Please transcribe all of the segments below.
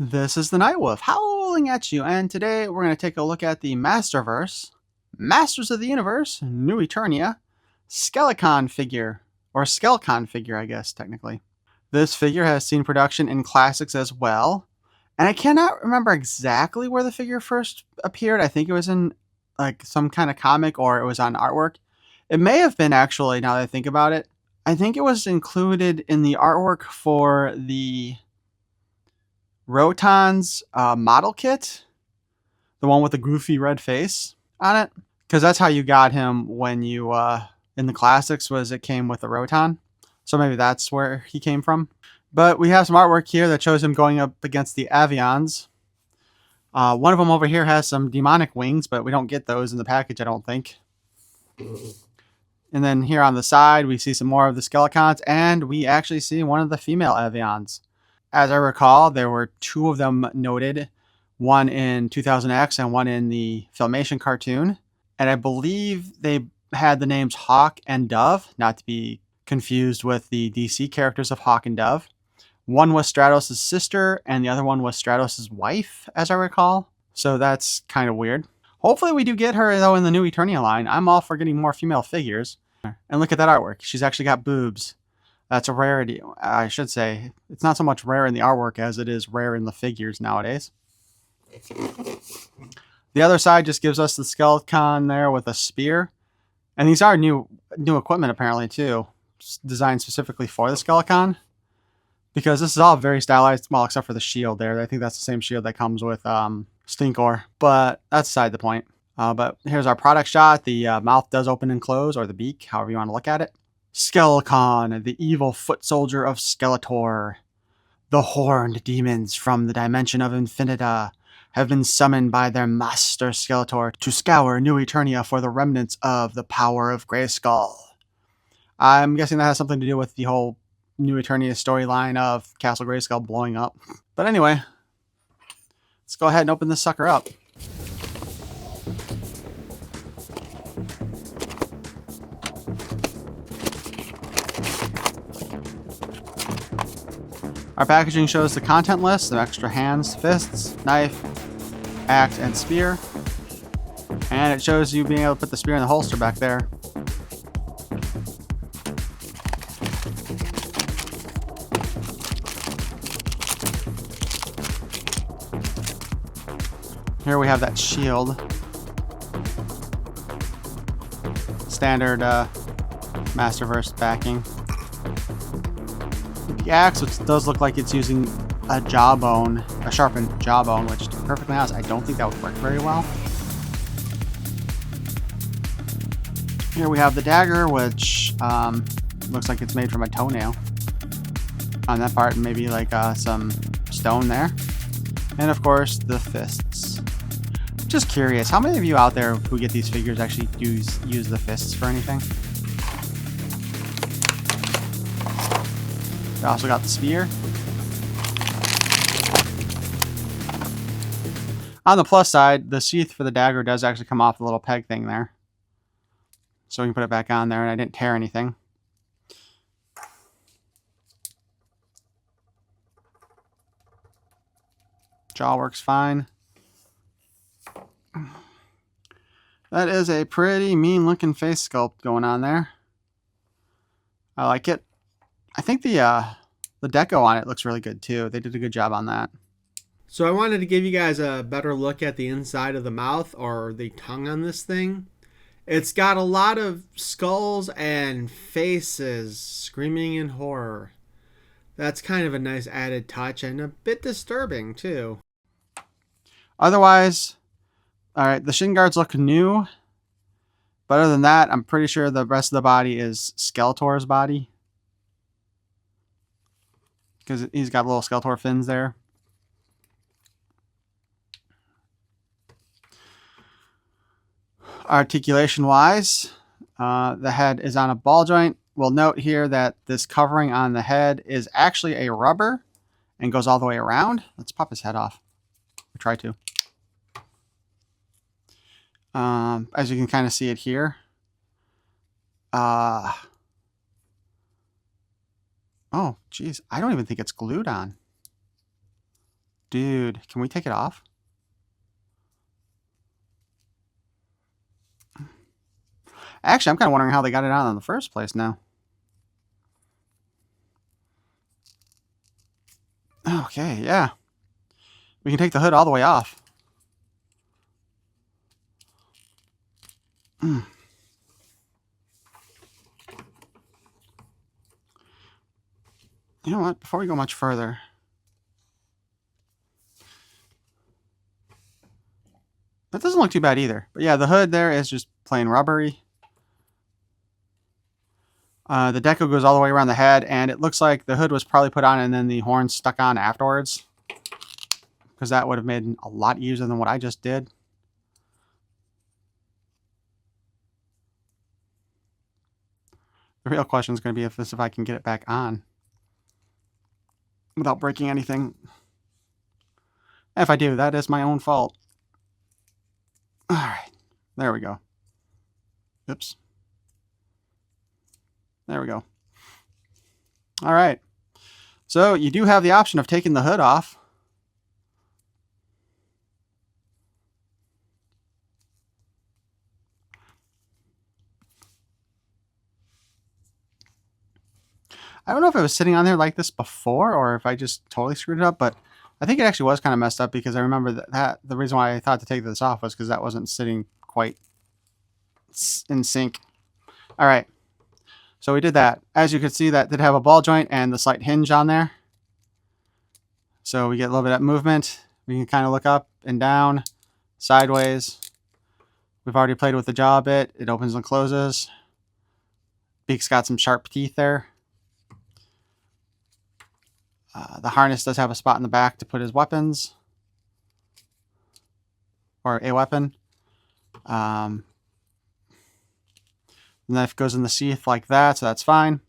This is the Nightwolf howling at you, and today we're going to take a look at the Masterverse, Masters of the Universe, New Eternia, Skelcon figure, or Skelcon figure, I guess, technically. This figure has seen production in classics as well, and I cannot remember exactly where the figure first appeared. I think it was in like some kind of comic or it was on artwork. It may have been actually, now that I think about it. I think it was included in the artwork for the Rotan's model kit, the one with the goofy red face on it, because that's how you got him when you in the classics. Was it came with the Rotan, so maybe that's where he came from. But we have some artwork here that shows him going up against the Avions. One of them over here has some demonic wings, but we don't get those in the package, I don't think. And then here on the side, we see some more of the Skelecons, and we actually see one of the female Avions. As I recall, there were two of them noted, one in 2000X and one in the Filmation cartoon. And I believe they had the names Hawk and Dove, not to be confused with the DC characters of Hawk and Dove. One was Stratos' sister, and the other one was Stratos' wife, as I recall. So that's kind of weird. Hopefully we do get her, though, in the new Eternia line. I'm all for getting more female figures. And look at that artwork. She's actually got boobs. That's a rarity. I should say it's not so much rare in the artwork as it is rare in the figures nowadays. The other side just gives us the Skelcon there with a spear. And these are new equipment apparently too, designed specifically for the Skelcon. Because this is all very stylized, well, except for the shield there. I think that's the same shield that comes with Stinkor. But that's beside the point. But here's our product shot. The mouth does open and close, or the beak, however you want to look at it. Skelcon, the evil foot soldier of Skeletor. The horned demons from the dimension of Infinita have been summoned by their master Skeletor to scour New Eternia for the remnants of the power of Greyskull. I'm guessing that has something to do with the whole New Eternia storyline of Castle Greyskull blowing up. But anyway, let's go ahead and open this sucker up. Our packaging shows the content list, some extra hands, fists, knife, axe, and spear. And it shows you being able to put the spear in the holster back there. Here we have that shield. Standard Masterverse backing. The axe, which does look like it's using a jawbone, a sharpened jawbone, which, to be perfectly honest, I don't think that would work very well. Here we have the dagger, which looks like it's made from a toenail. On that part, maybe like some stone there. And of course, the fists. Just curious, how many of you out there who get these figures actually use the fists for anything? We also got the spear. On the plus side, the sheath for the dagger does actually come off the little peg thing there. So we can put it back on there, and I didn't tear anything. Jaw works fine. That is a pretty mean looking face sculpt going on there. I like it. I think the deco on it looks really good too. They did a good job on that. So I wanted to give you guys a better look at the inside of the mouth or the tongue on this thing. It's got a lot of skulls and faces screaming in horror. That's kind of a nice added touch and a bit disturbing too. Otherwise, all right, the shin guards look new. But other than that, I'm pretty sure the rest of the body is Skeletor's body. Because he's got little Skeletor fins there. Articulation-wise, the head is on a ball joint. We'll note here that this covering on the head is actually a rubber and goes all the way around. Let's pop his head off. Or try to. As you can kind of see it here. Oh, geez. I don't even think it's glued on. Dude, can we take it off? Actually, I'm kind of wondering how they got it on in the first place now. Okay, yeah. We can take the hood all the way off. You know what? Before we go much further, that doesn't look too bad either. But yeah, the hood there is just plain rubbery. The deco goes all the way around the head, and it looks like the hood was probably put on and then the horns stuck on afterwards, because that would have made a lot easier than what I just did. The real question is going to be if I can get it back on without breaking anything. If I do, that is my own fault. All right, there we go. Oops. There we go. All right. So you do have the option of taking the hood off. I don't know if it was sitting on there like this before or if I just totally screwed it up, but I think it actually was kind of messed up because I remember that the reason why I thought to take this off was because that wasn't sitting quite in sync. All right. So we did that. As you can see, that did have a ball joint and the slight hinge on there. So we get a little bit of movement. We can kind of look up and down, sideways. We've already played with the jaw a bit. It opens and closes. Beak's got some sharp teeth there. The harness does have a spot in the back to put his weapons. Or a weapon. The knife goes in the sheath like that, so that's fine.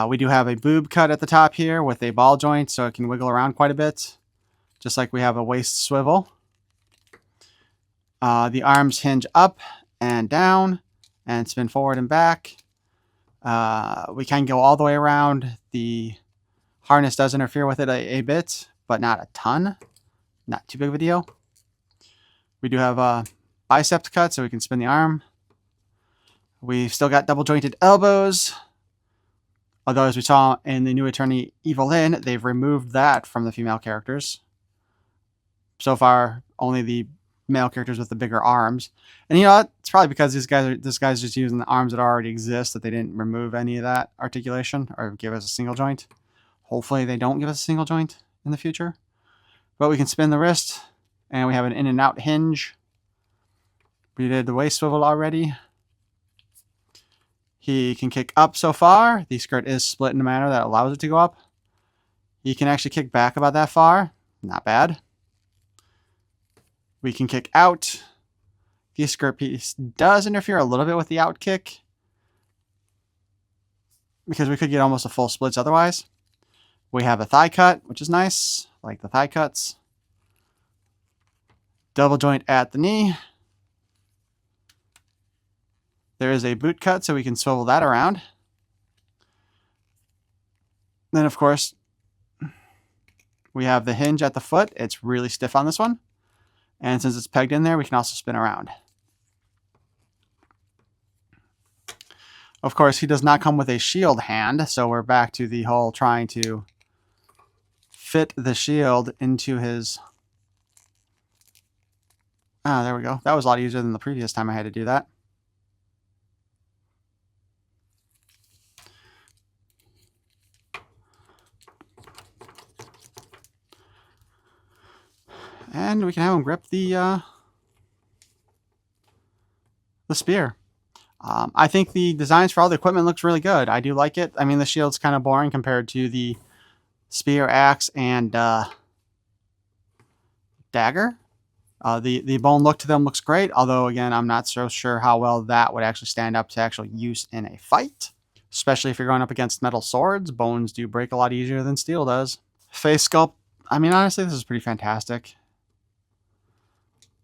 We do have a boob cut at the top here with a ball joint, so it can wiggle around quite a bit. Just like we have a waist swivel. The arms hinge up and down and spin forward and back. We can go all the way around. The harness does interfere with it a bit, but not a ton. Not too big of a deal. We do have a bicep cut, so we can spin the arm. We've still got double jointed elbows. Although, as we saw in the New Eternia Line, they've removed that from the female characters. So far, only the male characters with the bigger arms. And you know what? It's probably because this guy's just using the arms that already exist, that they didn't remove any of that articulation or give us a single joint. Hopefully they don't give us a single joint in the future. But we can spin the wrist, and we have an in and out hinge. We did the waist swivel already. He can kick up so far. The skirt is split in a manner that allows it to go up. He can actually kick back about that far. Not bad. We can kick out. The skirt piece does interfere a little bit with the out kick, because we could get almost a full splits otherwise. We have a thigh cut, which is nice. Like the thigh cuts. Double joint at the knee. There is a boot cut, so we can swivel that around. Then, of course, we have the hinge at the foot. It's really stiff on this one. And since it's pegged in there, we can also spin around. Of course, he does not come with a shield hand, so we're back to the whole trying to fit the shield into his... Ah, there we go. That was a lot easier than the previous time I had to do that. And we can have him grip the spear. I think the designs for all the equipment looks really good. I do like it. I mean, the shield's kind of boring compared to the spear, axe, and dagger. The bone look to them looks great, although, again, I'm not so sure how well that would actually stand up to actual use in a fight, especially if you're going up against metal swords. Bones do break a lot easier than steel does. Face sculpt, I mean, honestly, this is pretty fantastic.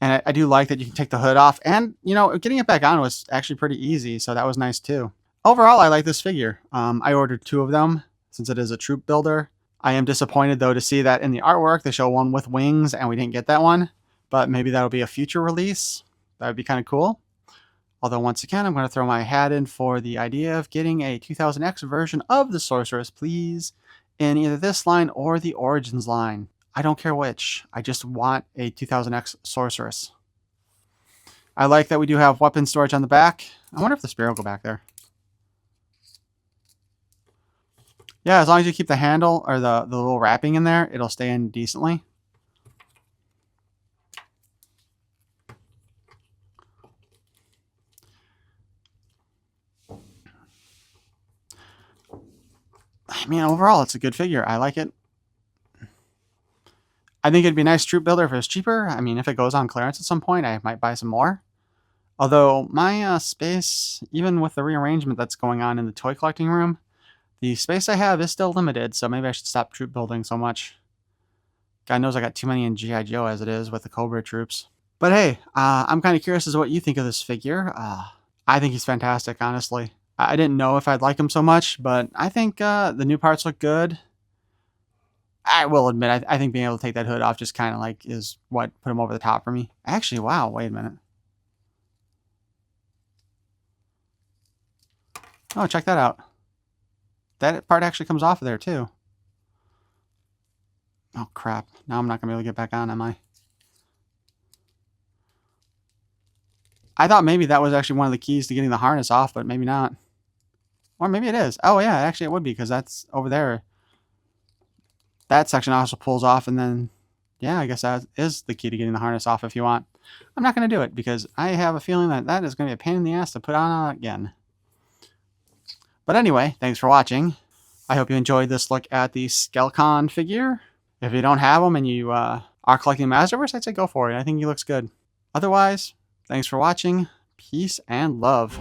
And I do like that you can take the hood off. And, you know, getting it back on was actually pretty easy, so that was nice too. Overall, I like this figure. I ordered 2 of them since it is a troop builder. I am disappointed, though, to see that in the artwork they show one with wings and we didn't get that one. But maybe that'll be a future release. That would be kind of cool. Although, once again, I'm going to throw my hat in for the idea of getting a 2000X version of the Sorceress, please, in either this line or the Origins line. I don't care which. I just want a 2000X Sorceress. I like that we do have weapon storage on the back. I wonder if the spear will go back there. Yeah, as long as you keep the handle or the little wrapping in there, it'll stay in decently. I mean, overall, it's a good figure. I like it. I think it'd be a nice troop builder if it was cheaper. I mean, if it goes on clearance at some point, I might buy some more. Although, my space, even with the rearrangement that's going on in the toy collecting room, the space I have is still limited, so maybe I should stop troop building so much. God knows I got too many in G.I. Joe as it is with the Cobra troops. But hey, I'm kind of curious as to what you think of this figure. I think he's fantastic, honestly. I didn't know if I'd like him so much, but I think the new parts look good. I will admit, I think being able to take that hood off just kind of like is what put him over the top for me. Actually, wow, wait a minute. Oh, check that out. That part actually comes off of there, too. Oh, crap. Now I'm not going to be able to get back on, am I? I thought maybe that was actually one of the keys to getting the harness off, but maybe not. Or maybe it is. Oh, yeah, actually it would be, because that's over there. That section also pulls off, and then, yeah, I guess that is the key to getting the harness off if you want. I'm not going to do it, because I have a feeling that that is going to be a pain in the ass to put on again. But anyway, thanks for watching. I hope you enjoyed this look at the Skelcon figure. If you don't have them and you are collecting Masterverse, I'd say go for it. I think he looks good. Otherwise, thanks for watching. Peace and love.